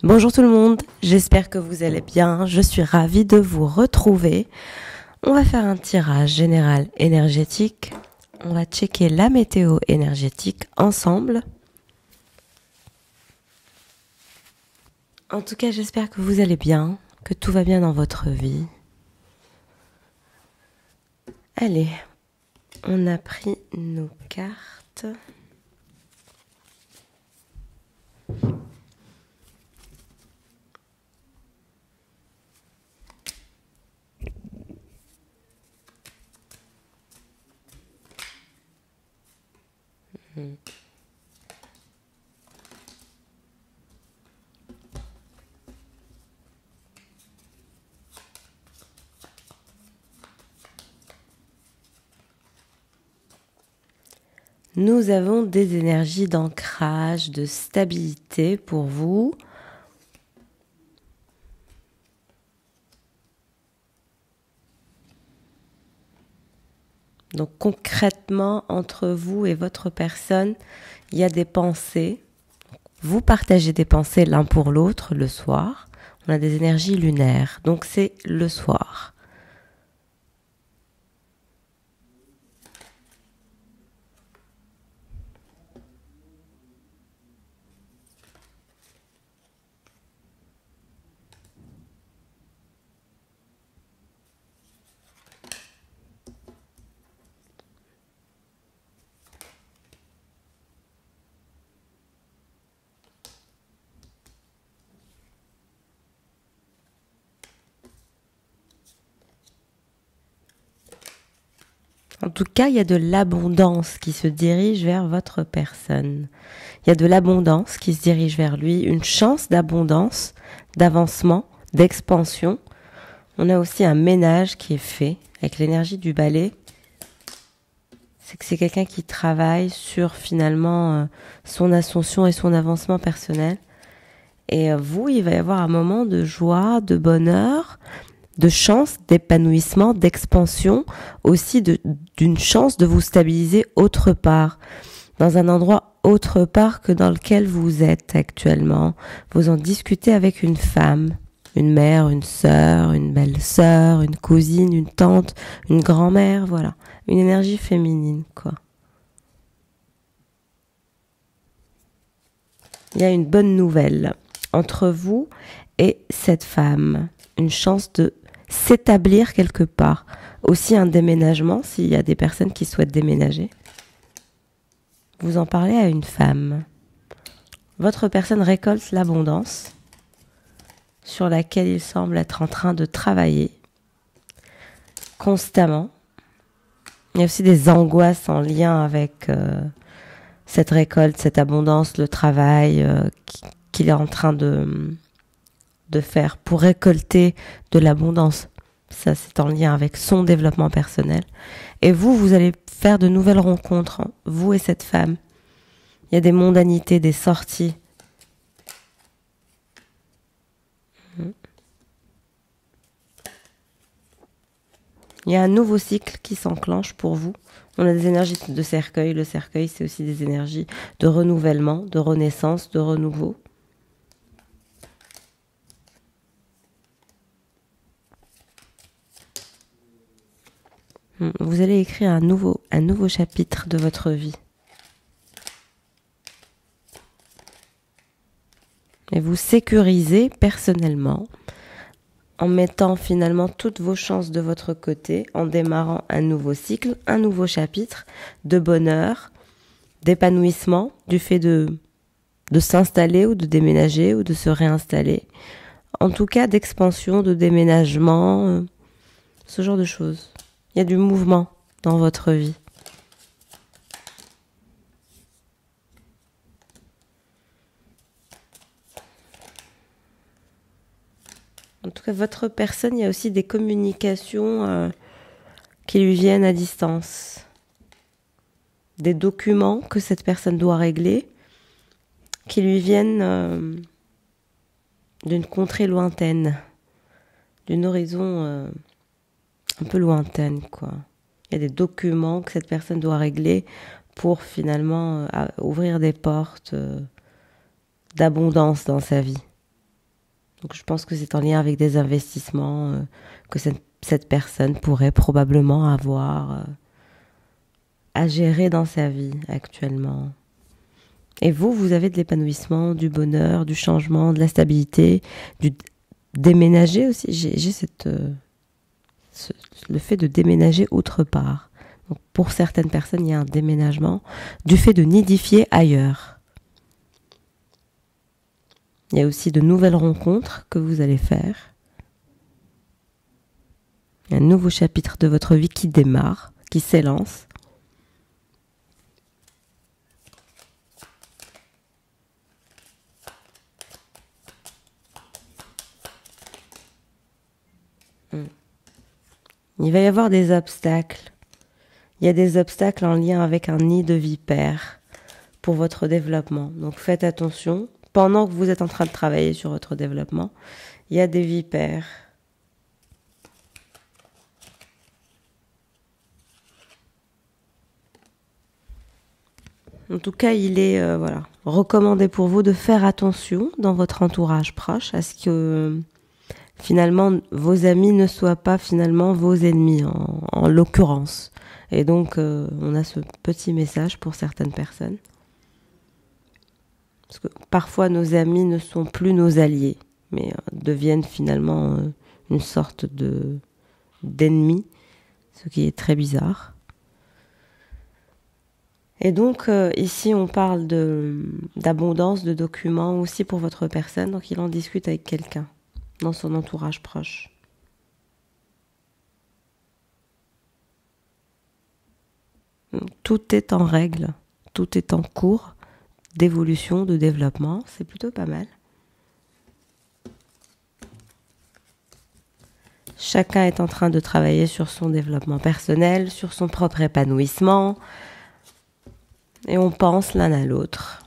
Bonjour tout le monde, j'espère que vous allez bien, je suis ravie de vous retrouver. On va faire un tirage général énergétique, on va checker la météo énergétique ensemble. En tout cas, j'espère que vous allez bien, que tout va bien dans votre vie. Allez, on a pris nos cartes. Nous avons des énergies d'ancrage, de stabilité pour vous. Donc concrètement, entre vous et votre personne, il y a des pensées. Vous partagez des pensées l'un pour l'autre le soir. On a des énergies lunaires, donc c'est le soir. En tout cas, il y a de l'abondance qui se dirige vers votre personne. Il y a de l'abondance qui se dirige vers lui, une chance d'abondance, d'avancement, d'expansion. On a aussi un ménage qui est fait avec l'énergie du balai. C'est que c'est quelqu'un qui travaille sur finalement son ascension et son avancement personnel. Et vous, il va y avoir un moment de joie, de bonheur, de chance, d'épanouissement, d'expansion, aussi d'une chance de vous stabiliser autre part, dans un endroit autre part que dans lequel vous êtes actuellement. Vous en discutez avec une femme, une mère, une sœur, une belle-sœur, une cousine, une tante, une grand-mère, voilà. Une énergie féminine, quoi. Il y a une bonne nouvelle entre vous et cette femme. Une chance de s'établir quelque part. Aussi un déménagement, s'il y a des personnes qui souhaitent déménager. Vous en parlez à une femme. Votre personne récolte l'abondance sur laquelle il semble être en train de travailler constamment. Il y a aussi des angoisses en lien avec cette récolte, cette abondance, le travail qu'il est en train de faire pour récolter de l'abondance. Ça, c'est en lien avec son développement personnel. Et vous allez faire de nouvelles rencontres, hein, vous et cette femme. Il y a des mondanités, des sorties. Il y a un nouveau cycle qui s'enclenche pour vous. On a des énergies de cercueil. Le cercueil, c'est aussi des énergies de renouvellement, de renaissance, de renouveau. Vous allez écrire un nouveau chapitre de votre vie. Et vous sécurisez personnellement en mettant finalement toutes vos chances de votre côté, en démarrant un nouveau cycle, un nouveau chapitre de bonheur, d'épanouissement, du fait de s'installer ou de déménager ou de se réinstaller. En tout cas, d'expansion, de déménagement, ce genre de choses. Il y a du mouvement dans votre vie. En tout cas, votre personne, il y a aussi des communications qui lui viennent à distance. Des documents que cette personne doit régler, qui lui viennent d'une contrée lointaine, d'une horizon un peu lointaine, quoi. Il y a des documents que cette personne doit régler pour finalement ouvrir des portes d'abondance dans sa vie. Donc je pense que c'est en lien avec des investissements que cette personne pourrait probablement avoir à gérer dans sa vie actuellement. Et vous avez de l'épanouissement, du bonheur, du changement, de la stabilité, du déménager aussi. J'ai le fait de déménager autre part. Donc pour certaines personnes, il y a un déménagement du fait de nidifier ailleurs. Il y a aussi de nouvelles rencontres que vous allez faire. Il y a un nouveau chapitre de votre vie qui démarre, qui s'élance. Il va y avoir des obstacles. Il y a des obstacles en lien avec un nid de vipères pour votre développement. Donc faites attention. Pendant que vous êtes en train de travailler sur votre développement, il y a des vipères. En tout cas, il est recommandé pour vous de faire attention dans votre entourage proche à ce que finalement vos amis ne soient pas finalement vos ennemis en l'occurrence. Et donc, on a ce petit message pour certaines personnes. Parce que parfois, nos amis ne sont plus nos alliés, mais deviennent finalement une sorte d'ennemis, ce qui est très bizarre. Et donc, ici, on parle d'abondance de documents aussi pour votre personne. Donc, il en discute avec quelqu'un dans son entourage proche. Tout est en règle, tout est en cours d'évolution, de développement, c'est plutôt pas mal. Chacun est en train de travailler sur son développement personnel, sur son propre épanouissement, et on pense l'un à l'autre.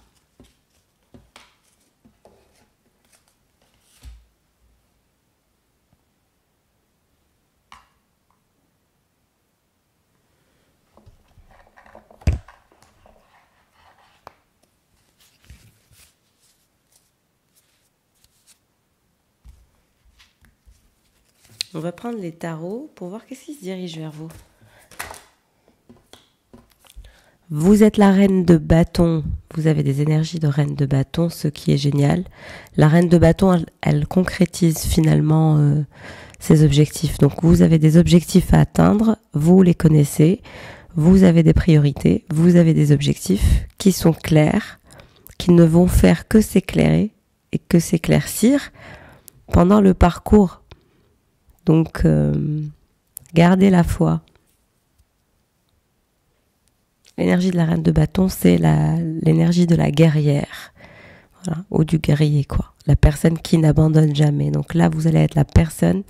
On va prendre les tarots pour voir qu'est-ce qui se dirige vers vous. Vous êtes la reine de bâton. Vous avez des énergies de reine de bâton, ce qui est génial. La reine de bâton, elle concrétise finalement ses objectifs. Donc vous avez des objectifs à atteindre, vous les connaissez, vous avez des priorités, vous avez des objectifs qui sont clairs, qui ne vont faire que s'éclairer et que s'éclaircir pendant le parcours. Donc, gardez la foi. L'énergie de la reine de bâton, c'est l'énergie de la guerrière. Voilà, ou du guerrier, quoi. La personne qui n'abandonne jamais. Donc là, vous allez être la personne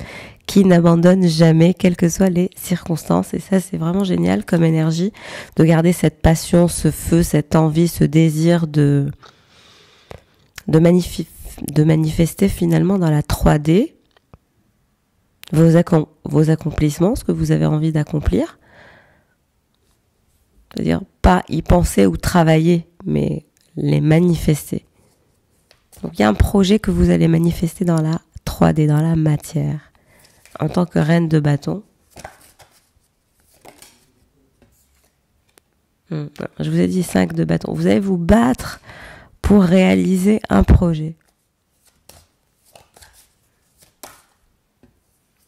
qui n'abandonne jamais, quelles que soient les circonstances. Et ça, c'est vraiment génial comme énergie, de garder cette passion, ce feu, cette envie, ce désir de manifester finalement dans la 3D vos accomplissements, ce que vous avez envie d'accomplir. C'est-à-dire pas y penser ou travailler, mais les manifester. Donc il y a un projet que vous allez manifester dans la 3D, dans la matière, en tant que reine de bâton. Je vous ai dit 5 de bâton. Vous allez vous battre pour réaliser un projet.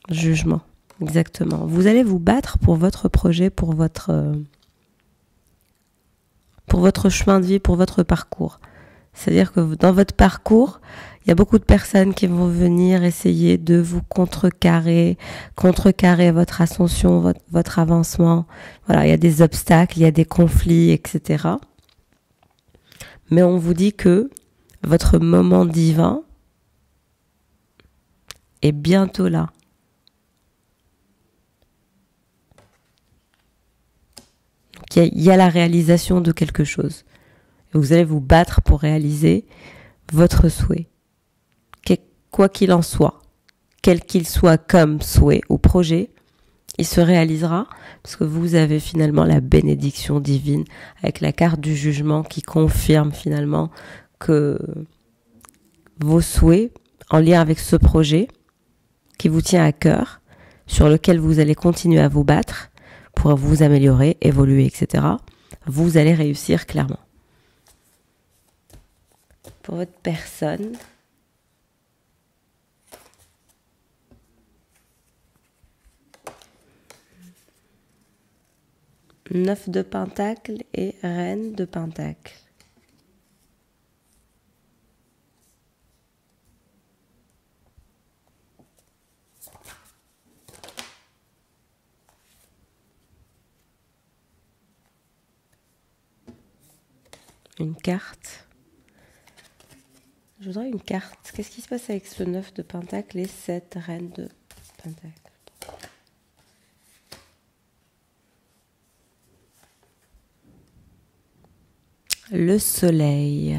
Jugement, exactement. Vous allez vous battre pour votre projet, pour votre chemin de vie, pour votre parcours. C'est-à-dire que dans votre parcours, il y a beaucoup de personnes qui vont venir essayer de vous contrecarrer votre ascension, votre avancement. Voilà, il y a des obstacles, il y a des conflits, etc. Mais on vous dit que votre moment divin est bientôt là. Il y a la réalisation de quelque chose. Et vous allez vous battre pour réaliser votre souhait. Quoi qu'il en soit, quel qu'il soit comme souhait ou projet, il se réalisera parce que vous avez finalement la bénédiction divine avec la carte du jugement qui confirme finalement que vos souhaits en lien avec ce projet qui vous tient à cœur, sur lequel vous allez continuer à vous battre pour vous améliorer, évoluer, etc., vous allez réussir clairement. Pour votre personne, Neuf de Pentacles et Reine de Pentacles. Une carte. Je voudrais une carte. Qu'est-ce qui se passe avec ce 9 de Pentacle et cette Reine de Pentacle? Le Soleil.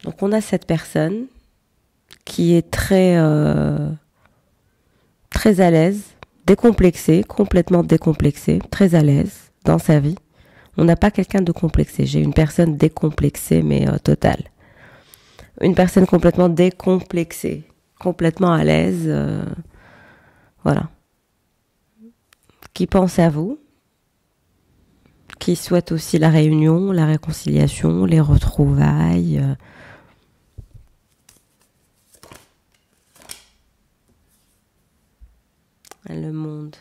Donc on a cette personne qui est très très à l'aise, décomplexée, complètement décomplexée, très à l'aise dans sa vie. On n'a pas quelqu'un de complexé. J'ai une personne décomplexée, mais totale. Une personne complètement décomplexée, complètement à l'aise, voilà. Qui pense à vous, qui souhaite aussi la réunion, la réconciliation, les retrouvailles. Le monde.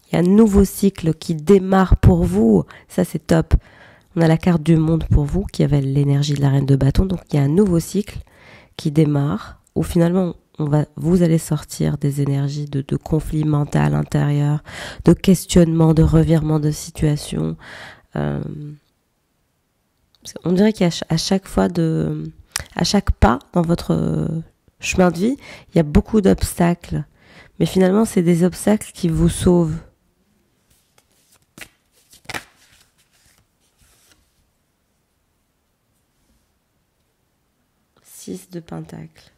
Il y a un nouveau cycle qui démarre pour vous. Ça, c'est top. On a la carte du monde pour vous qui avait l'énergie de la reine de bâton. Donc, il y a un nouveau cycle qui démarre où finalement, vous allez sortir des énergies de conflit mental intérieur, de questionnement, de revirement de situation. On dirait qu'à chaque fois à chaque pas dans votre chemin de vie, il y a beaucoup d'obstacles. Mais finalement, c'est des obstacles qui vous sauvent. De Pentacle.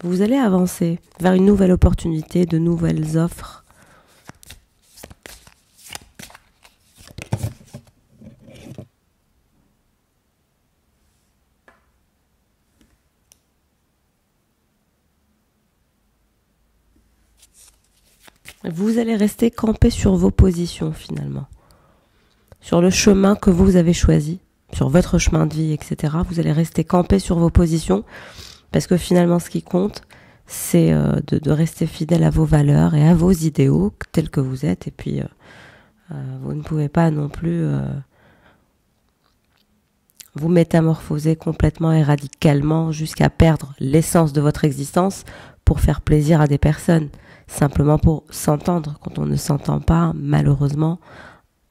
Vous allez avancer vers une nouvelle opportunité, de nouvelles offres. Vous allez rester campé sur vos positions finalement, sur le chemin que vous avez choisi. Sur votre chemin de vie, etc. Vous allez rester campé sur vos positions parce que finalement ce qui compte c'est de rester fidèle à vos valeurs et à vos idéaux tels que vous êtes et puis vous ne pouvez pas non plus vous métamorphoser complètement et radicalement jusqu'à perdre l'essence de votre existence pour faire plaisir à des personnes, simplement pour s'entendre. Quand on ne s'entend pas, malheureusement,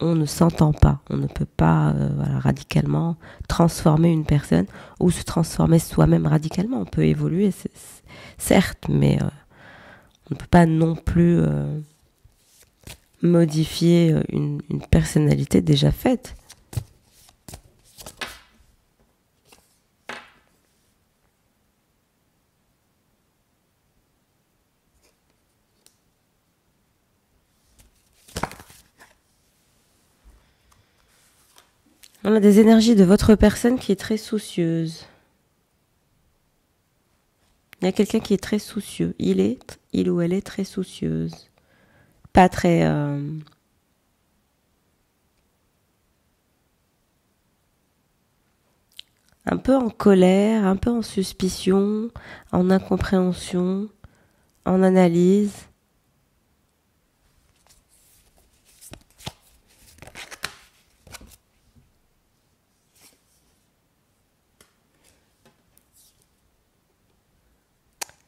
on ne s'entend pas, on ne peut pas radicalement transformer une personne ou se transformer soi-même radicalement. On peut évoluer, certes, mais on ne peut pas non plus modifier une personnalité déjà faite. On a des énergies de votre personne qui est très soucieuse. Il y a quelqu'un qui est très soucieux. Il ou elle est très soucieuse. Pas très... un peu en colère, un peu en suspicion, en incompréhension, en analyse.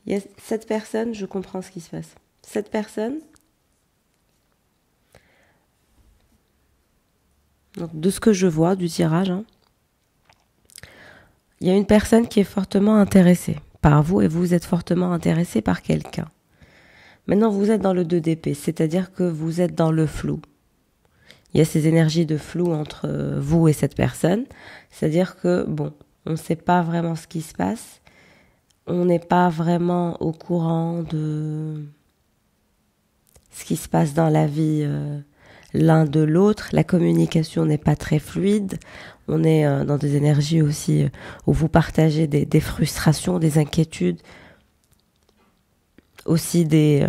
Il y a cette personne, je comprends ce qui se passe. Cette personne, donc de ce que je vois du tirage, il y a une personne qui est fortement intéressée par vous et vous êtes fortement intéressé par quelqu'un. Maintenant, vous êtes dans le 2 d'épée, c'est-à-dire que vous êtes dans le flou. Il y a ces énergies de flou entre vous et cette personne, c'est-à-dire que, bon, on ne sait pas vraiment ce qui se passe, on n'est pas vraiment au courant de ce qui se passe dans la vie l'un de l'autre. La communication n'est pas très fluide. On est dans des énergies aussi où vous partagez des frustrations, des inquiétudes, aussi des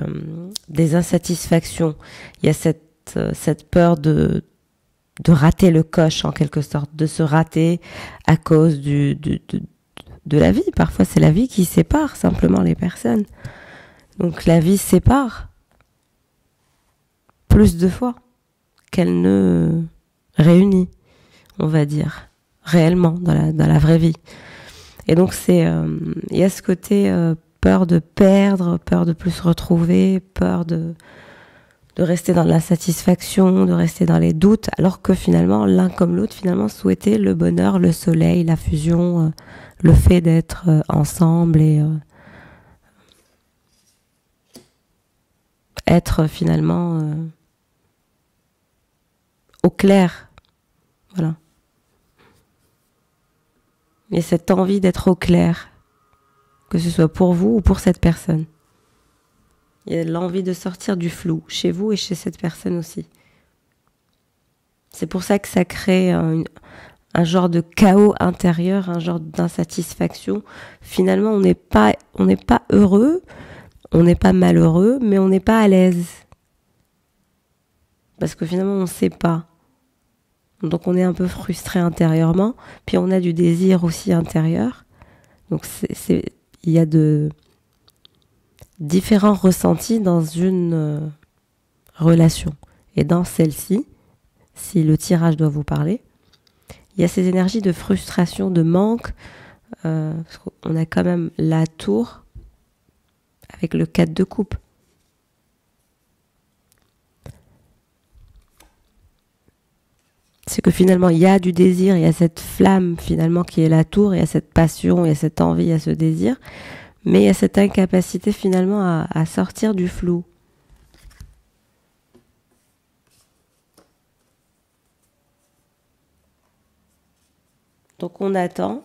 insatisfactions. Il y a cette peur de rater le coche en quelque sorte, de se rater à cause de la vie. Parfois c'est la vie qui sépare simplement les personnes. Donc la vie sépare plus de fois qu'elle ne réunit, on va dire, réellement dans la vraie vie. Et donc il y a ce côté peur de perdre, peur de plus se retrouver, peur de rester dans l'insatisfaction, de rester dans les doutes, alors que finalement, l'un comme l'autre, finalement, souhaitait le bonheur, le soleil, la fusion, le fait d'être ensemble et être finalement au clair. Voilà. Et cette envie d'être au clair, que ce soit pour vous ou pour cette personne. Il y a l'envie de sortir du flou, chez vous et chez cette personne aussi. C'est pour ça que ça crée un genre de chaos intérieur, un genre d'insatisfaction. Finalement, on n'est pas heureux, on n'est pas malheureux, mais on n'est pas à l'aise. Parce que finalement, on ne sait pas. Donc on est un peu frustré intérieurement, puis on a du désir aussi intérieur. Donc il y a différents ressentis dans une relation. Et dans celle-ci, si le tirage doit vous parler, il y a ces énergies de frustration, de manque, parce qu'on a quand même la tour avec le 4 de coupe. C'est que finalement, il y a du désir, il y a cette flamme finalement qui est la tour, il y a cette passion, il y a cette envie, il y a ce désir, mais il y a cette incapacité finalement à sortir du flou. Donc on attend,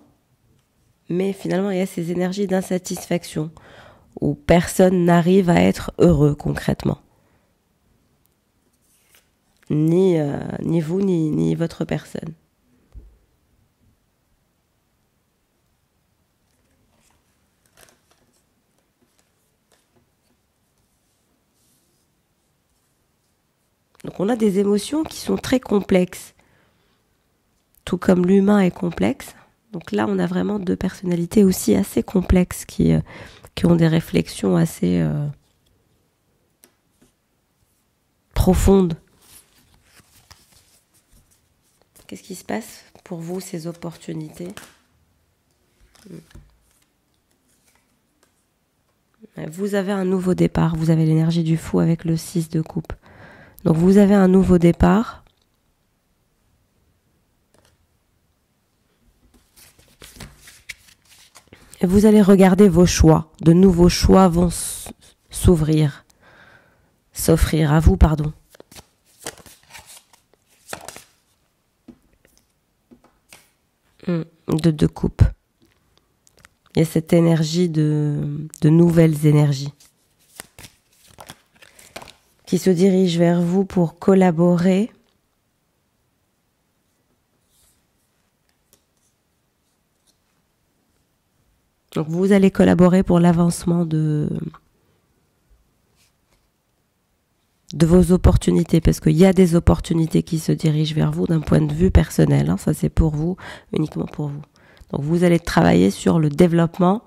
mais finalement il y a ces énergies d'insatisfaction où personne n'arrive à être heureux concrètement. Ni vous, ni votre personne. Donc on a des émotions qui sont très complexes. Tout comme l'humain est complexe. Donc là, on a vraiment deux personnalités aussi assez complexes qui ont des réflexions assez profondes. Qu'est-ce qui se passe pour vous, ces opportunités ? Vous avez un nouveau départ. Vous avez l'énergie du fou avec le 6 de coupe. Donc vous avez un nouveau départ. Et vous allez regarder vos choix. De nouveaux choix vont s'offrir à vous, pardon. De deux coupes. Il y a cette énergie de nouvelles énergies qui se dirigent vers vous pour collaborer. Donc vous allez collaborer pour l'avancement de vos opportunités, parce qu'il y a des opportunités qui se dirigent vers vous d'un point de vue personnel. Ça c'est pour vous, uniquement pour vous. Donc vous allez travailler sur le développement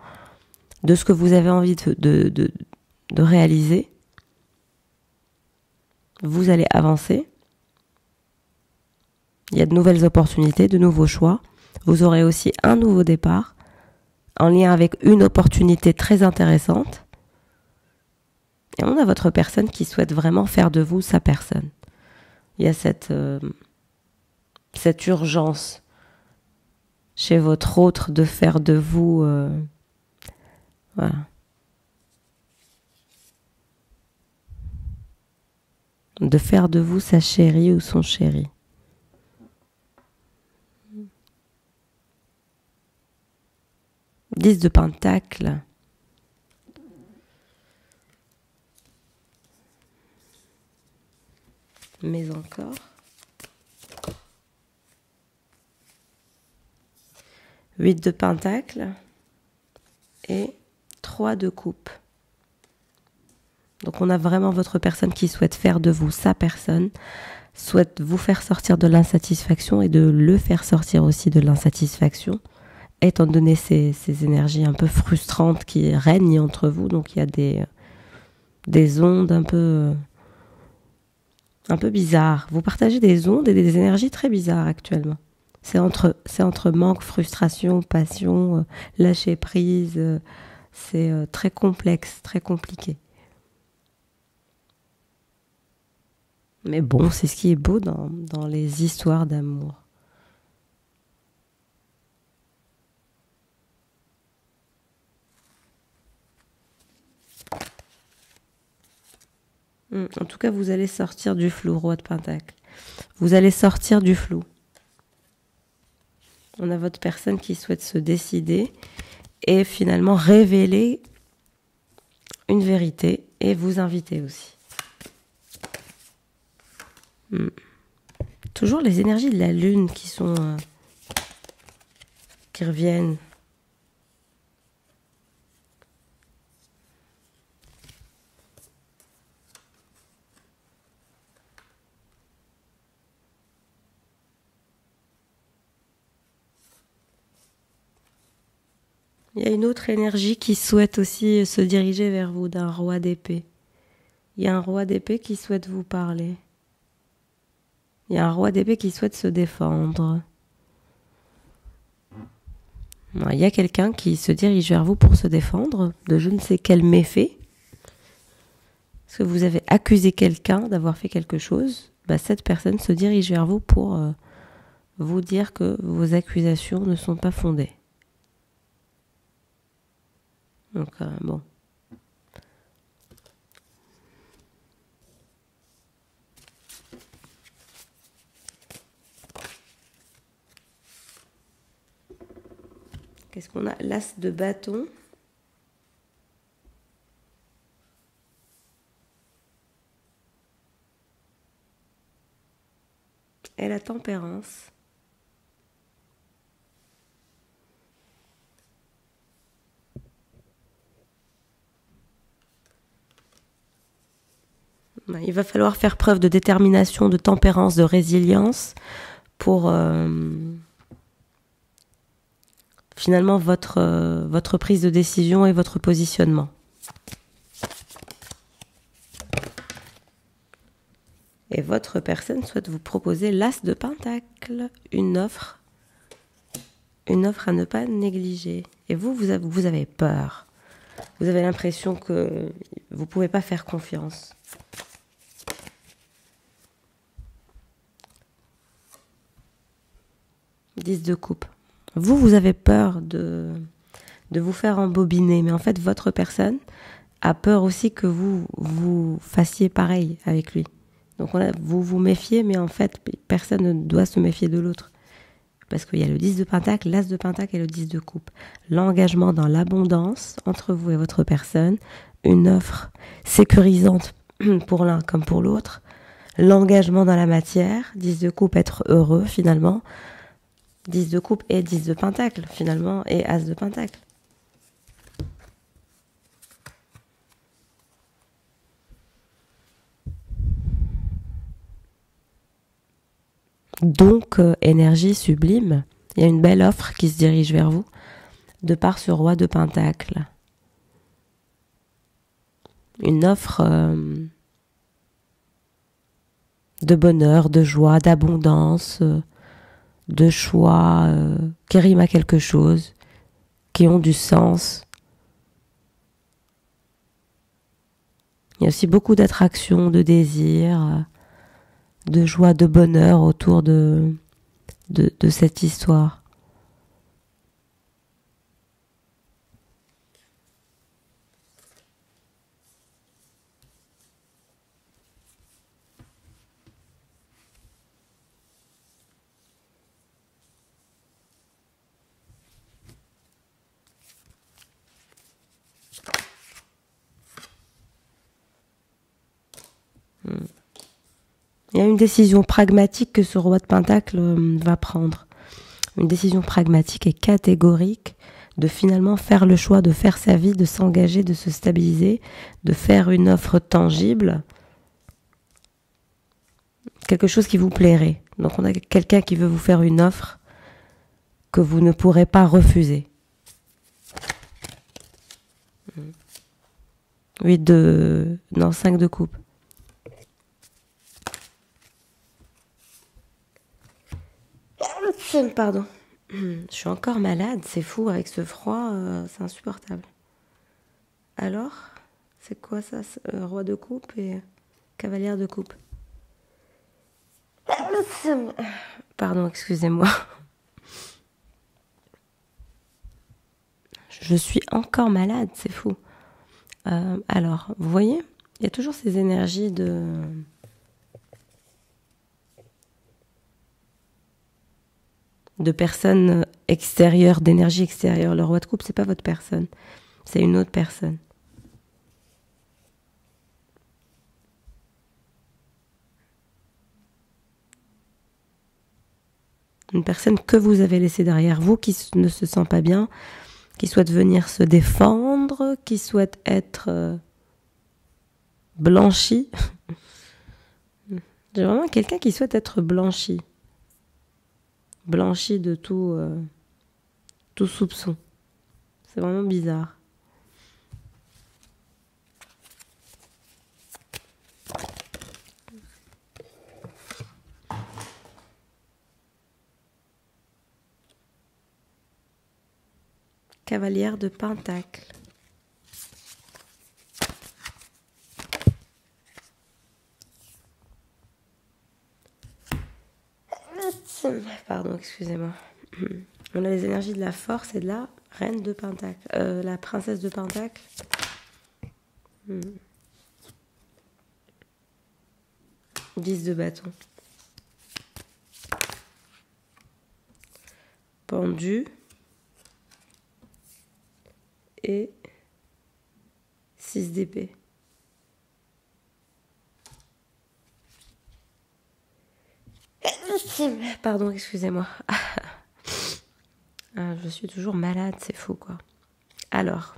de ce que vous avez envie de réaliser. Vous allez avancer. Il y a de nouvelles opportunités, de nouveaux choix. Vous aurez aussi un nouveau départ en lien avec une opportunité très intéressante. Et on a votre personne qui souhaite vraiment faire de vous sa personne. Il y a cette urgence chez votre autre de faire de vous... voilà. De faire de vous sa chérie ou son chéri. Dix de Pentacle. Mais encore. 8 de Pentacle et 3 de Coupe. Donc on a vraiment votre personne qui souhaite faire de vous sa personne, souhaite vous faire sortir de l'insatisfaction et de le faire sortir aussi de l'insatisfaction, étant donné ces énergies un peu frustrantes qui règnent entre vous. Donc il y a des ondes un peu bizarres. Vous partagez des ondes et des énergies très bizarres actuellement. C'est entre manque, frustration, passion, lâcher prise. C'est très complexe, très compliqué. Mais bon, c'est ce qui est beau dans les histoires d'amour. En tout cas, vous allez sortir du flou, Roi de Pentacle. Vous allez sortir du flou. On a votre personne qui souhaite se décider et finalement révéler une vérité et vous inviter aussi. Toujours les énergies de la lune qui reviennent. Il y a une autre énergie qui souhaite aussi se diriger vers vous, d'un roi d'épée. Il y a un roi d'épée qui souhaite vous parler. Il y a un roi d'épée qui souhaite se défendre. Il y a quelqu'un qui se dirige vers vous pour se défendre de je ne sais quel méfait. Est-ce que vous avez accusé quelqu'un d'avoir fait quelque chose? Cette personne se dirige vers vous pour vous dire que vos accusations ne sont pas fondées. Donc, bon. Qu'est-ce qu'on a? L'as de bâton. Et la tempérance. Il va falloir faire preuve de détermination, de tempérance, de résilience pour finalement votre prise de décision et votre positionnement. Et votre personne souhaite vous proposer l'as de Pentacle, une offre à ne pas négliger. Et vous avez peur. Vous avez l'impression que vous ne pouvez pas faire confiance. Dix de coupe. Vous avez peur de vous faire embobiner, mais en fait, votre personne a peur aussi que vous fassiez pareil avec lui. Donc vous vous méfiez, mais en fait, personne ne doit se méfier de l'autre. Parce qu'il y a le 10 de Pentacle, l'As de Pentacle et le 10 de Coupe. L'engagement dans l'abondance entre vous et votre personne, une offre sécurisante pour l'un comme pour l'autre, l'engagement dans la matière, 10 de Coupe, être heureux finalement, 10 de Coupe et 10 de Pentacle finalement, et As de Pentacle. Donc, énergie sublime, il y a une belle offre qui se dirige vers vous, de par ce roi de Pentacle. Une offre de bonheur, de joie, d'abondance, de choix qui riment à quelque chose, qui ont du sens. Il y a aussi beaucoup d'attraction, de désir, de joie, de bonheur autour de cette histoire. y a une décision pragmatique que ce roi de Pentacle va prendre. Une décision pragmatique et catégorique de finalement faire le choix de faire sa vie, de s'engager, de se stabiliser, de faire une offre tangible. Quelque chose qui vous plairait. Donc on a quelqu'un qui veut vous faire une offre que vous ne pourrez pas refuser. 5 de coupe. Pardon. Je suis encore malade, c'est fou, avec ce froid, c'est insupportable. Alors, c'est quoi ça, roi de coupe et cavalière de coupe? Pardon, excusez-moi. Je suis encore malade, c'est fou. Alors, vous voyez, il y a toujours ces énergies de personnes extérieures, d'énergie extérieure. Le roi de coupe, c'est pas votre personne, c'est une autre personne. Une personne que vous avez laissée derrière vous, qui ne se sent pas bien, qui souhaite venir se défendre, qui souhaite être blanchi. J'ai vraiment quelqu'un qui souhaite être blanchi. Blanchi de tout soupçon. C'est vraiment bizarre. Cavalière de Pentacle. Pardon, excusez-moi. On a les énergies de la force et de la reine de Pentacle. La princesse de Pentacle. 10 de bâton. Pendu. Et 6 d'épée. Pardon, excusez-moi. Je suis toujours malade, c'est fou quoi. Alors,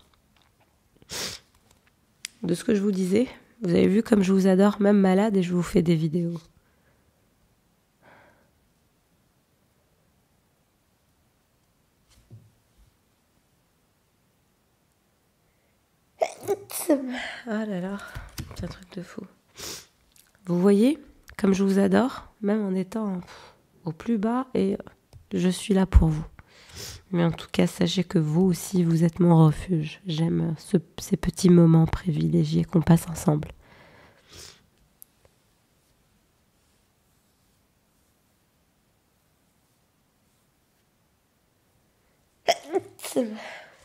de ce que je vous disais, vous avez vu comme je vous adore, même malade, et je vous fais des vidéos. Oh là là, c'est un truc de fou. Vous voyez, comme je vous adore, même en étant au plus bas, et je suis là pour vous. Mais en tout cas, sachez que vous aussi, vous êtes mon refuge. J'aime ces petits moments privilégiés qu'on passe ensemble.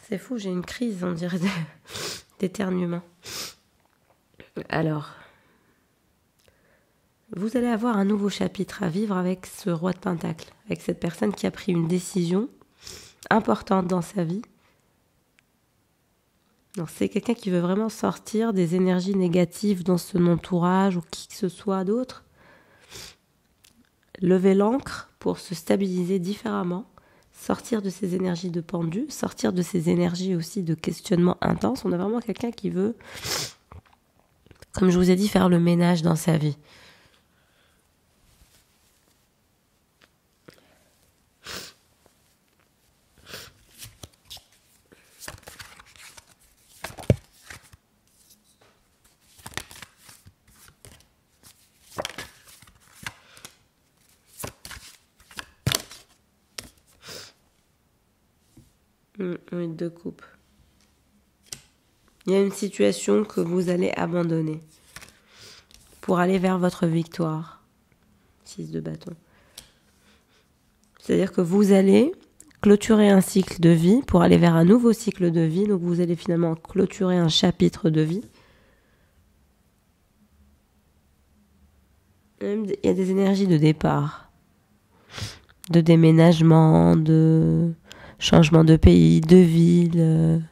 C'est fou, j'ai une crise, on dirait, d'éternuement. Alors, vous allez avoir un nouveau chapitre à vivre avec ce roi de Pentacle, avec cette personne qui a pris une décision importante dans sa vie. Donc, c'est quelqu'un qui veut vraiment sortir des énergies négatives dans son entourage ou qui que ce soit d'autre. Lever l'ancre pour se stabiliser différemment. Sortir de ces énergies de pendu, sortir de ces énergies aussi de questionnement intense. On a vraiment quelqu'un qui veut, comme je vous ai dit, faire le ménage dans sa vie. Oui, 2 coupes. Il y a une situation que vous allez abandonner pour aller vers votre victoire. 6 de bâton. C'est-à-dire que vous allez clôturer un cycle de vie pour aller vers un nouveau cycle de vie. Donc vous allez finalement clôturer un chapitre de vie. Il y a des énergies de départ, de déménagement, de changement de pays, de ville.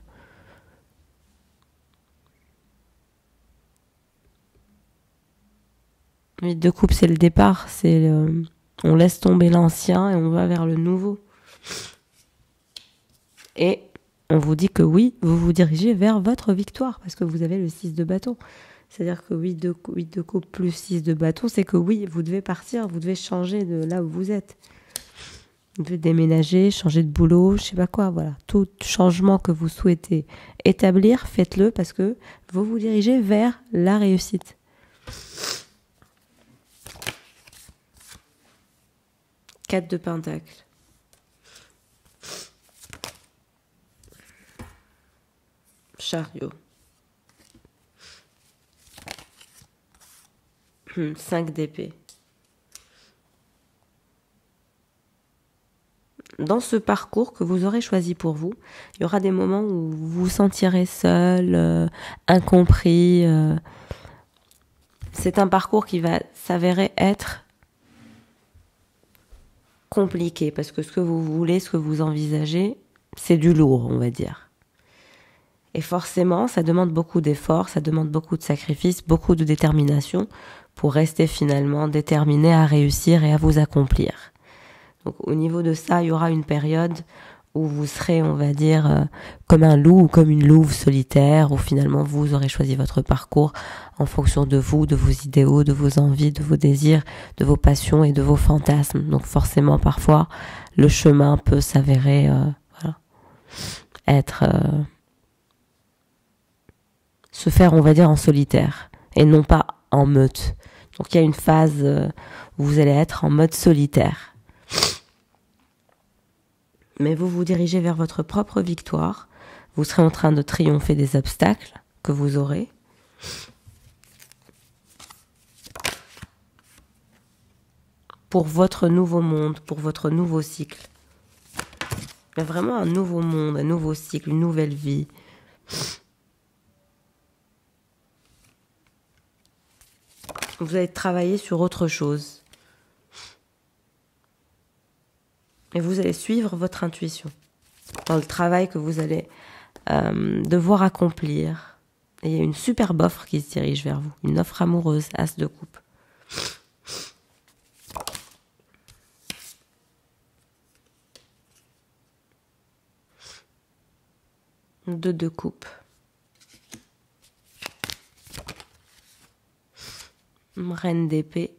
8 de coupe, c'est le départ. On laisse tomber l'ancien et on va vers le nouveau. Et on vous dit que oui, vous vous dirigez vers votre victoire parce que vous avez le 6 de bâton. C'est-à-dire que 8 de coupe plus 6 de bâton, c'est que oui, vous devez partir, vous devez changer de là où vous êtes. Vous devez déménager, changer de boulot, je sais pas quoi, voilà. Tout changement que vous souhaitez établir, faites-le parce que vous vous dirigez vers la réussite. Quatre de Pentacle. Chariot. 5 d'épée. Dans ce parcours que vous aurez choisi pour vous, il y aura des moments où vous vous sentirez seul, incompris. C'est un parcours qui va s'avérer être compliqué parce que ce que vous voulez, ce que vous envisagez, c'est du lourd, on va dire. Et forcément, ça demande beaucoup d'efforts, ça demande beaucoup de sacrifices, beaucoup de détermination pour rester finalement déterminé à réussir et à vous accomplir. Donc au niveau de ça, il y aura une période où vous serez, on va dire, comme un loup ou comme une louve solitaire, où finalement vous aurez choisi votre parcours en fonction de vous, de vos idéaux, de vos envies, de vos désirs, de vos passions et de vos fantasmes. Donc forcément, parfois, le chemin peut s'avérer être... se faire, on va dire, en solitaire et non pas en meute. Donc il y a une phase où vous allez être en mode solitaire. Mais vous vous dirigez vers votre propre victoire. Vous serez en train de triompher des obstacles que vous aurez. Pour votre nouveau monde, pour votre nouveau cycle. Il y a vraiment un nouveau monde, un nouveau cycle, une nouvelle vie. Vous allez travailler sur autre chose. Et vous allez suivre votre intuition dans le travail que vous allez devoir accomplir. Et il y a une superbe offre qui se dirige vers vous. Une offre amoureuse, As de coupe. Deux de coupe. Reine d'épée.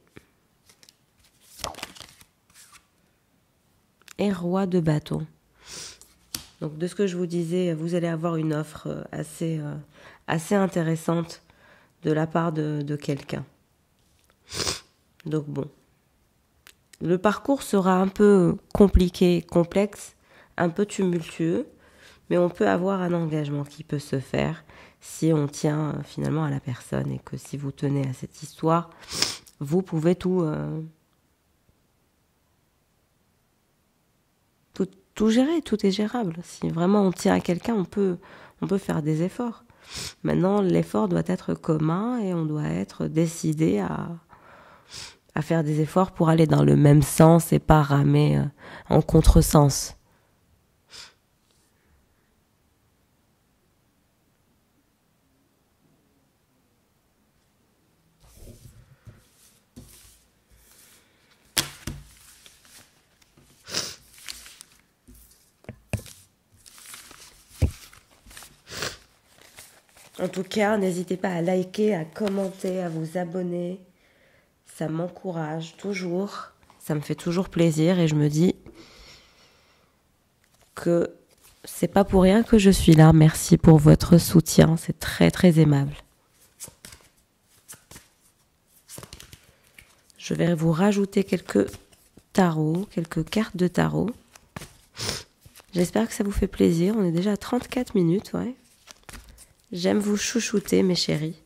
Et roi de bâton. Donc de ce que je vous disais, vous allez avoir une offre assez intéressante de la part de quelqu'un. Donc bon. Le parcours sera un peu compliqué, complexe, un peu tumultueux, mais on peut avoir un engagement qui peut se faire si on tient finalement à la personne et que si vous tenez à cette histoire, vous pouvez tout gérer, tout est gérable. Si vraiment on tient à quelqu'un, on peut faire des efforts. Maintenant, l'effort doit être commun et on doit être décidé à faire des efforts pour aller dans le même sens et pas ramer en contresens. En tout cas, n'hésitez pas à liker, à commenter, à vous abonner. Ça m'encourage toujours. Ça me fait toujours plaisir et je me dis que c'est pas pour rien que je suis là. Merci pour votre soutien. C'est très très aimable. Je vais vous rajouter quelques tarots, quelques cartes de tarot. J'espère que ça vous fait plaisir. On est déjà à 34 minutes, ouais. J'aime vous chouchouter, mes chéris.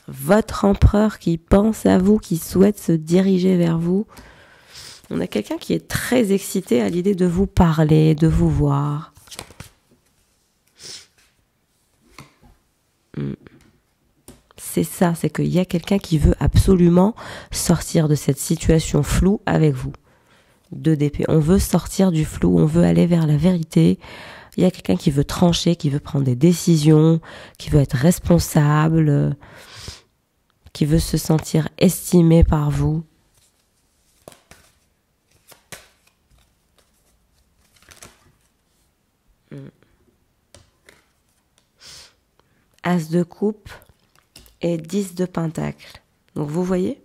Votre empereur qui pense à vous, qui souhaite se diriger vers vous. On a quelqu'un qui est très excité à l'idée de vous parler, de vous voir. C'est ça, c'est qu'il y a quelqu'un qui veut absolument sortir de cette situation floue avec vous. 2 d'épée. On veut sortir du flou, on veut aller vers la vérité. Il y a quelqu'un qui veut trancher, qui veut prendre des décisions, qui veut être responsable, qui veut se sentir estimé par vous. As de coupe et 10 de pentacle. Donc vous voyez,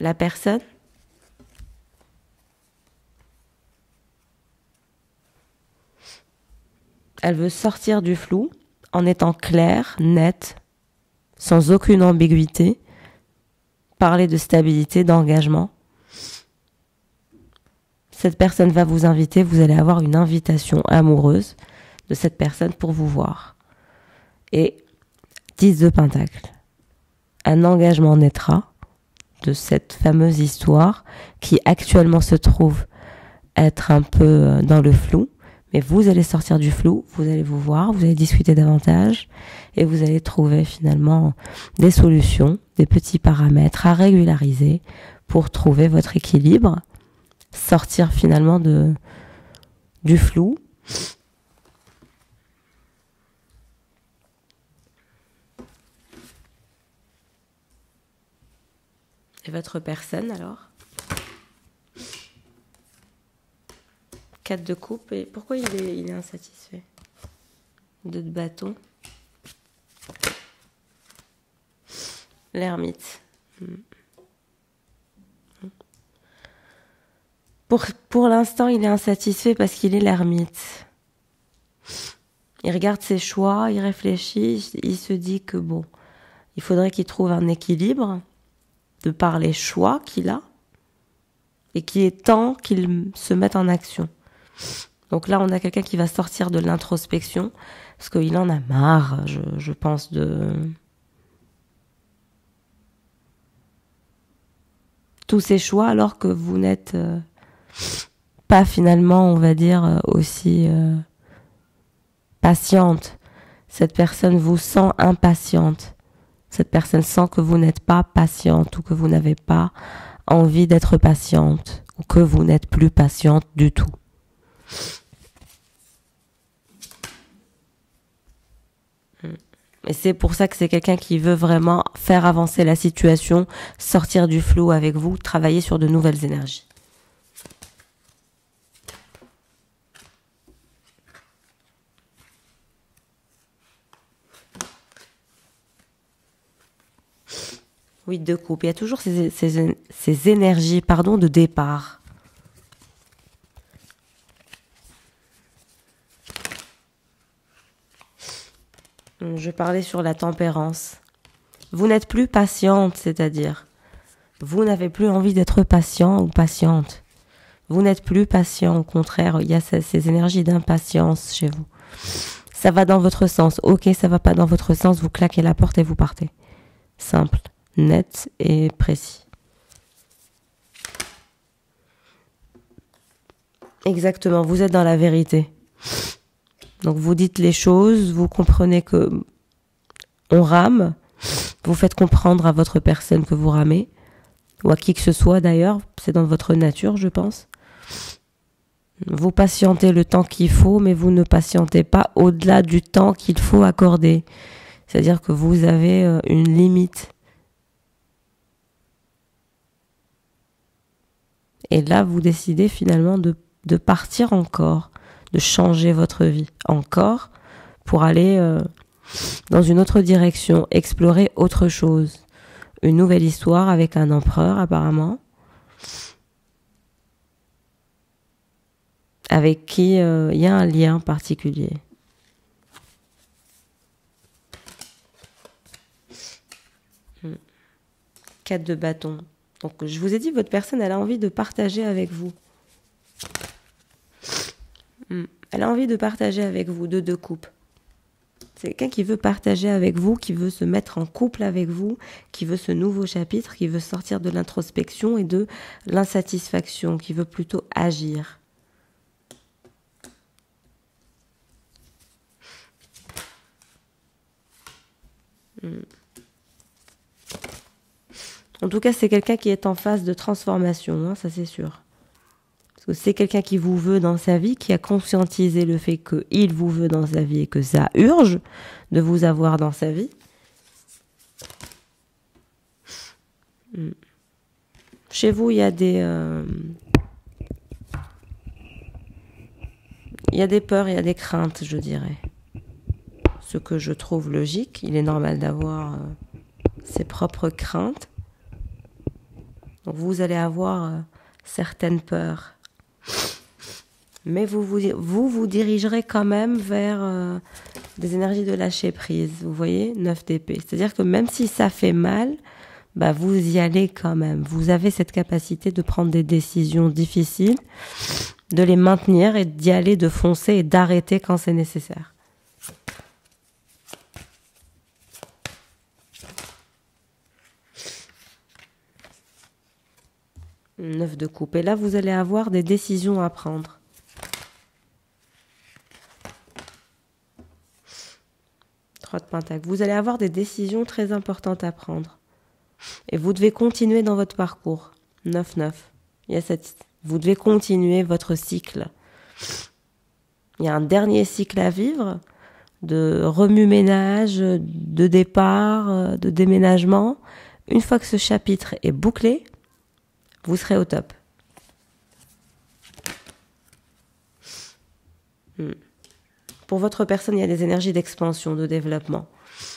la personne elle veut sortir du flou en étant claire, nette, sans aucune ambiguïté, parler de stabilité, d'engagement. Cette personne va vous inviter, vous allez avoir une invitation amoureuse de cette personne pour vous voir. Et 10 de pentacle. Un engagement naîtra de cette fameuse histoire qui actuellement se trouve être un peu dans le flou, mais vous allez sortir du flou, vous allez vous voir, vous allez discuter davantage et vous allez trouver finalement des solutions, des petits paramètres à régulariser pour trouver votre équilibre, sortir finalement du flou. Et votre personne alors? 4 de coupe. Et pourquoi il est insatisfait? 2 de bâton. L'ermite. Pour l'instant, il est insatisfait parce qu'il est l'ermite. Il regarde ses choix, il réfléchit, il se dit que bon, il faudrait qu'il trouve un équilibre de par les choix qu'il a et qu'il est temps qu'il se mette en action. Donc là, on a quelqu'un qui va sortir de l'introspection parce qu'il en a marre, je pense, de tous ces choix alors que vous n'êtes pas finalement, on va dire, aussi patiente. Cette personne vous sent impatiente. Cette personne sent que vous n'êtes pas patiente ou que vous n'avez pas envie d'être patiente ou que vous n'êtes plus patiente du tout. Et c'est pour ça que c'est quelqu'un qui veut vraiment faire avancer la situation, sortir du flou avec vous, travailler sur de nouvelles énergies. Oui, de coupe. Il y a toujours ces énergies, de départ. Je parlais sur la tempérance. Vous n'êtes plus patiente, c'est-à-dire, vous n'avez plus envie d'être patient ou patiente. Vous n'êtes plus patient, au contraire, il y a ces énergies d'impatience chez vous. Ça va dans votre sens. Ok, ça va pas dans votre sens, vous claquez la porte et vous partez. Simple, net et précis. Exactement, vous êtes dans la vérité. Donc vous dites les choses, vous comprenez que on rame, vous faites comprendre à votre personne que vous ramez, ou à qui que ce soit d'ailleurs, c'est dans votre nature je pense. Vous patientez le temps qu'il faut, mais vous ne patientez pas au-delà du temps qu'il faut accorder. C'est-à-dire que vous avez une limite. Et là, vous décidez finalement de partir encore, de changer votre vie encore pour aller dans une autre direction, explorer autre chose. Une nouvelle histoire avec un empereur apparemment, avec qui il y a un lien particulier. Quatre de bâton. Donc je vous ai dit, votre personne, elle a envie de partager avec vous. Elle a envie de partager avec vous, de 2 coupes. C'est quelqu'un qui veut partager avec vous, qui veut se mettre en couple avec vous, qui veut ce nouveau chapitre, qui veut sortir de l'introspection et de l'insatisfaction, qui veut plutôt agir. En tout cas, c'est quelqu'un qui est en phase de transformation, hein, ça c'est sûr. Parce que c'est quelqu'un qui vous veut dans sa vie, qui a conscientisé le fait qu'il vous veut dans sa vie et que ça urge de vous avoir dans sa vie. Chez vous, il y a des peurs, il y a des craintes, je dirais. Ce que je trouve logique, il est normal d'avoir ses propres craintes. Donc vous allez avoir certaines peurs. Mais vous dirigerez quand même vers des énergies de lâcher prise. Vous voyez, 9 d'épée. C'est-à-dire que même si ça fait mal, bah vous y allez quand même. Vous avez cette capacité de prendre des décisions difficiles, de les maintenir et d'y aller, de foncer et d'arrêter quand c'est nécessaire. Neuf de coupe. Et là, vous allez avoir des décisions à prendre. Trois de pentacle. Vous allez avoir des décisions très importantes à prendre. Et vous devez continuer dans votre parcours. 9-9. Vous devez continuer votre cycle. Il y a un dernier cycle à vivre de remue-ménage, de départ, de déménagement. Une fois que ce chapitre est bouclé, vous serez au top. Pour votre personne, il y a des énergies d'expansion, de développement.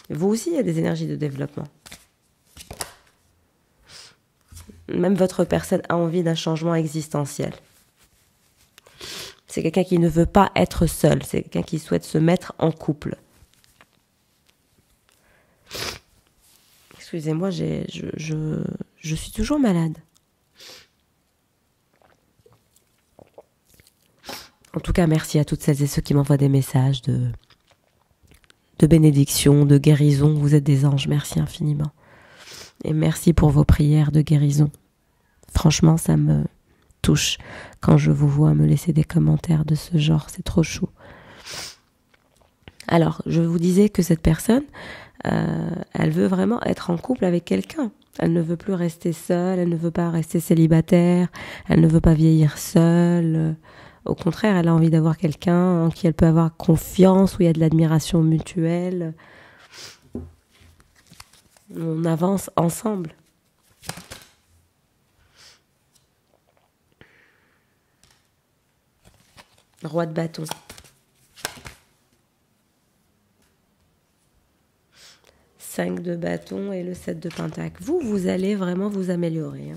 Vous aussi, il y a des énergies de développement. Même votre personne a envie d'un changement existentiel. C'est quelqu'un qui ne veut pas être seul. C'est quelqu'un qui souhaite se mettre en couple. Excusez-moi, je suis toujours malade. En tout cas, merci à toutes celles et ceux qui m'envoient des messages de bénédiction, de guérison. Vous êtes des anges, merci infiniment. Et merci pour vos prières de guérison. Franchement, ça me touche quand je vous vois me laisser des commentaires de ce genre. C'est trop chou. Alors, je vous disais que cette personne, elle veut vraiment être en couple avec quelqu'un. Elle ne veut plus rester seule, elle ne veut pas rester célibataire, elle ne veut pas vieillir seule. Au contraire, elle a envie d'avoir quelqu'un en qui elle peut avoir confiance, où il y a de l'admiration mutuelle. On avance ensemble. Roi de bâton. 5 de bâton et le 7 de pentacle. Vous allez vraiment vous améliorer.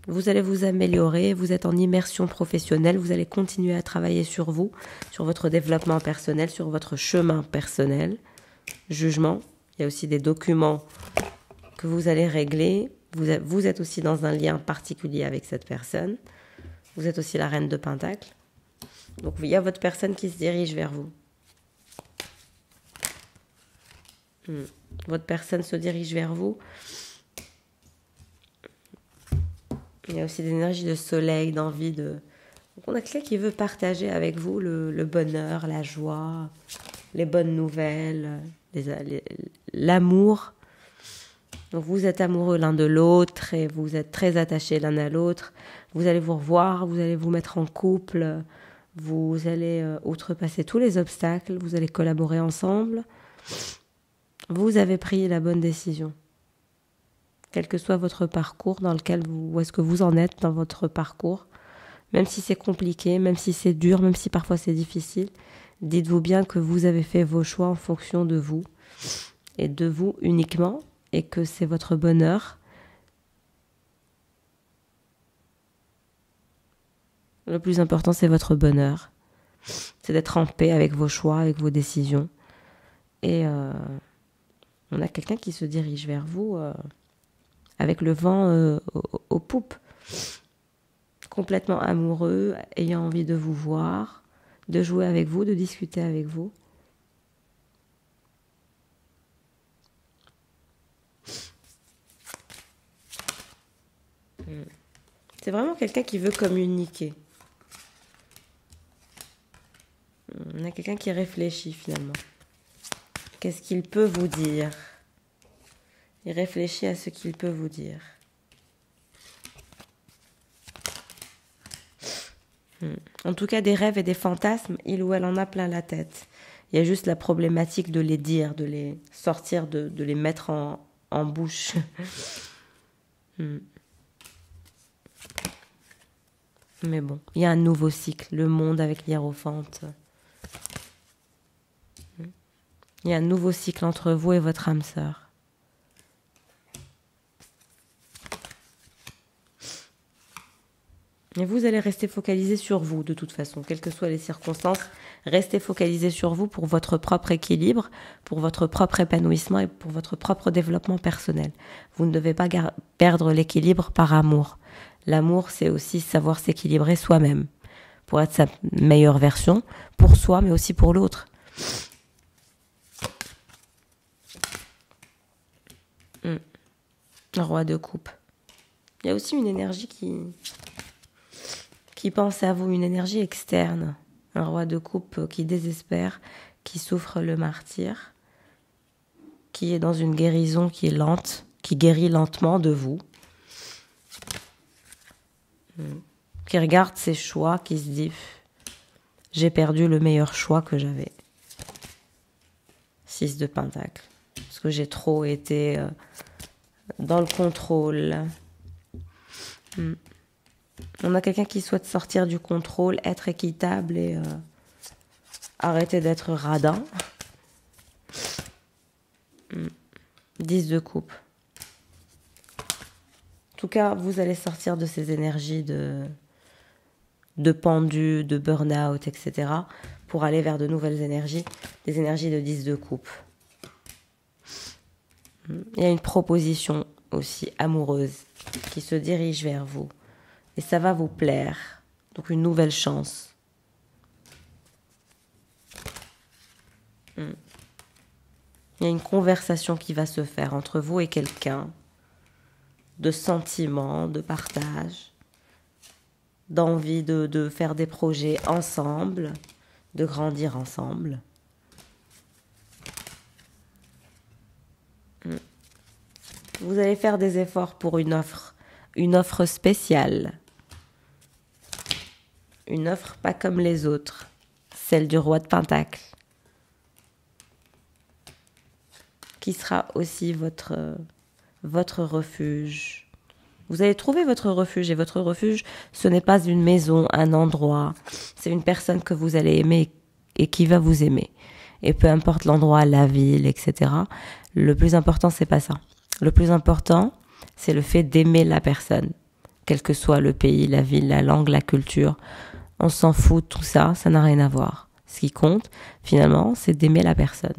Vous allez vous améliorer, vous êtes en immersion professionnelle, vous allez continuer à travailler sur vous, sur votre développement personnel, sur votre chemin personnel. Jugement, il y a aussi des documents que vous allez régler. Vous êtes aussi dans un lien particulier avec cette personne. Vous êtes aussi la reine de pentacle. Donc il y a votre personne qui se dirige vers vous. Votre personne se dirige vers vous. Il y a aussi des énergies de soleil, d'envie de... Donc on a quelqu'un qui veut partager avec vous le bonheur, la joie, les bonnes nouvelles, l'amour. Donc vous êtes amoureux l'un de l'autre et vous êtes très attachés l'un à l'autre. Vous allez vous revoir, vous allez vous mettre en couple, vous allez outrepasser tous les obstacles, vous allez collaborer ensemble. Vous avez pris la bonne décision. Quel que soit votre parcours dans lequel où est-ce que vous en êtes dans votre parcours, même si c'est compliqué, même si c'est dur, même si parfois c'est difficile, dites-vous bien que vous avez fait vos choix en fonction de vous et de vous uniquement et que c'est votre bonheur. Le plus important, c'est votre bonheur. C'est d'être en paix avec vos choix, avec vos décisions. Et on a quelqu'un qui se dirige vers vous avec le vent aux poupes, complètement amoureux, ayant envie de vous voir, de jouer avec vous, de discuter avec vous. C'est vraiment quelqu'un qui veut communiquer. On a quelqu'un qui réfléchit finalement. Qu'est-ce qu'il peut vous dire ? Et réfléchis à ce qu'il peut vous dire. En tout cas, des rêves et des fantasmes, il ou elle en a plein la tête. Il y a juste la problématique de les dire, de les sortir, de les mettre en bouche. Mais bon, il y a un nouveau cycle, le monde avec l'hiérophante. Il y a un nouveau cycle entre vous et votre âme sœur. Et vous allez rester focalisé sur vous de toute façon, quelles que soient les circonstances. Restez focalisé sur vous pour votre propre équilibre, pour votre propre épanouissement et pour votre propre développement personnel. Vous ne devez pas perdre l'équilibre par amour. L'amour, c'est aussi savoir s'équilibrer soi-même pour être sa meilleure version, pour soi mais aussi pour l'autre. Un roi de coupe. Il y a aussi une énergie qui pense à vous, une énergie externe. Un roi de coupe qui désespère, qui souffre le martyre, qui est dans une guérison qui est lente, qui guérit lentement de vous, qui regarde ses choix, qui se dit « J'ai perdu le meilleur choix que j'avais. » 6 de Pentacle. Parce que j'ai trop été dans le contrôle. On a quelqu'un qui souhaite sortir du contrôle, être équitable et arrêter d'être radin. 10 de coupe. En tout cas, vous allez sortir de ces énergies de pendu, de burn-out, etc. pour aller vers de nouvelles énergies, des énergies de 10 de coupe. Il y a une proposition aussi amoureuse qui se dirige vers vous. Et ça va vous plaire. Donc une nouvelle chance. Il y a une conversation qui va se faire entre vous et quelqu'un. De sentiments, de partage. D'envie de faire des projets ensemble. De grandir ensemble. Vous allez faire des efforts pour une offre spéciale. Une offre pas comme les autres, celle du roi de Pentacle, qui sera aussi votre refuge. Vous allez trouver votre refuge, et votre refuge, ce n'est pas une maison, un endroit, c'est une personne que vous allez aimer et qui va vous aimer. Et peu importe l'endroit, la ville, etc., le plus important, c'est pas ça. Le plus important, c'est le fait d'aimer la personne, quel que soit le pays, la ville, la langue, la culture. On s'en fout de tout ça, ça n'a rien à voir. Ce qui compte, finalement, c'est d'aimer la personne.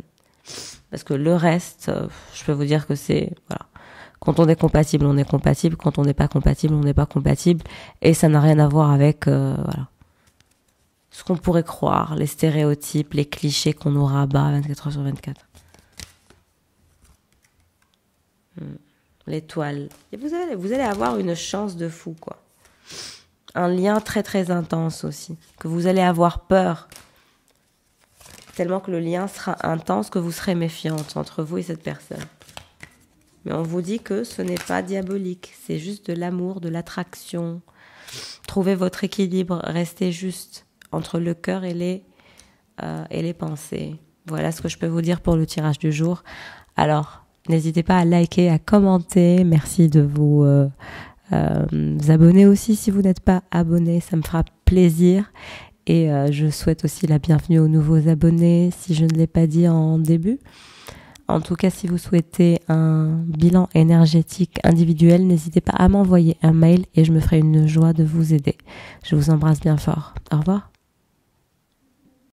Parce que le reste, je peux vous dire que c'est... voilà. Quand on est compatible, on est compatible. Quand on n'est pas compatible, on n'est pas compatible. Et ça n'a rien à voir avec voilà, ce qu'on pourrait croire, les stéréotypes, les clichés qu'on nous rabat 24 heures sur 24. L'étoile. Et vous allez avoir une chance de fou, quoi. Un lien très très intense aussi. Que vous allez avoir peur. Tellement que le lien sera intense que vous serez méfiante entre vous et cette personne. Mais on vous dit que ce n'est pas diabolique. C'est juste de l'amour, de l'attraction. Trouvez votre équilibre. Restez juste entre le cœur et les pensées. Voilà ce que je peux vous dire pour le tirage du jour. Alors, n'hésitez pas à liker, à commenter. Merci de vous abonner aussi si vous n'êtes pas abonné. Ça me fera plaisir. Et je souhaite aussi la bienvenue aux nouveaux abonnés, si je ne l'ai pas dit en début. En tout cas, si vous souhaitez un bilan énergétique individuel, n'hésitez pas à m'envoyer un mail et je me ferai une joie de vous aider. Je vous embrasse bien fort. Au revoir.